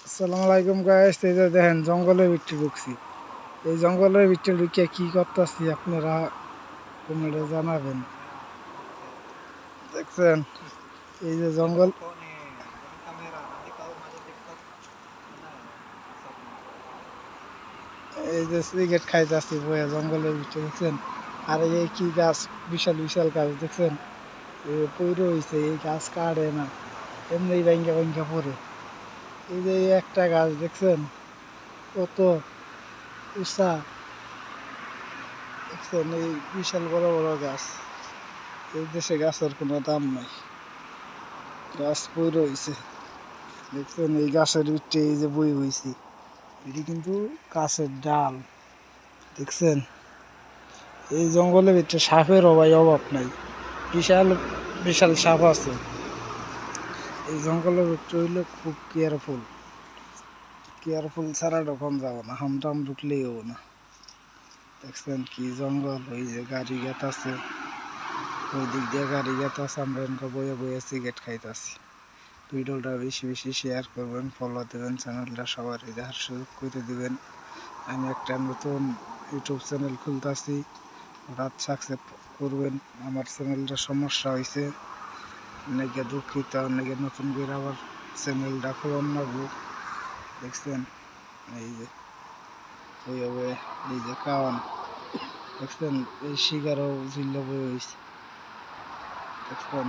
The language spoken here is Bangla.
আসসালামু আলাইকুম গাইস, এই যে দেখেন জঙ্গলের ভিতরে ঢুকছি। এই জঙ্গলের ভিতরে ঢুকে কি করতেছি আপনারা কমেন্টে জানাবেন। দেখছেন এই যে জঙ্গল, এই যে সিগারেট খাইতেছি বয়ে জঙ্গলের ভিতরে দেখছেন। আর এই কি গাছ, বিশাল বিশাল গাছ দেখছেন, পইরে হয়েছে। এই গাছ কাটে না, এমনি ভাঙ্গা ভাঙ্গা পড়ে। এই যে এই একটা গাছ দেখছেন কত উঁচা, দেখছেন এই বিশাল বড় বড় গাছ। এই দেশে গাছের কোনো দাম নাই, গাছ পইরে হয়েছে। দেখছেন এই গাছের ভিতরে এই যে বই হয়েছি, এটি কিন্তু গাছের ডাল। দেখছেন এই জঙ্গলের ভিতরে সাপের অভাব নাই, বিশাল বিশাল সাপ আছে। এই জঙ্গলের ভিতরে হইলে খুব কেয়ারফুল, কেয়ারফুল ছাড়া তখন যাবো না, হামটাম ঢুকলেই হবো না। দেখছেন কি জঙ্গল, ওই যে গাড়ি গেত আছে, ওই দিক দিয়ে গাড়ি গেত আছে, আমরা এনকা বয়ে বয়ে সিগারেট খাইতেছি। ভিডিওটা বেশি বেশি শেয়ার করবেন, ফলো দেবেন, চ্যানেলটা সবার দেখার সুযোগ করে দিবেন। আমি একটা নতুন ইউটিউব চ্যানেল খুলতেছি, রাত সাকসেস করবেন। আমার চ্যানেলটা সমস্যা হয়েছে, অনেকে দুঃখিত, অনেকে নতুন করে আবার চ্যানেলটা খোলন লাগবো। দেখছেন এই যে ওই এই যে কাওয়ান, দেখছেন এই শিকারও জিল্লা বই হয়েছে। দেখছেন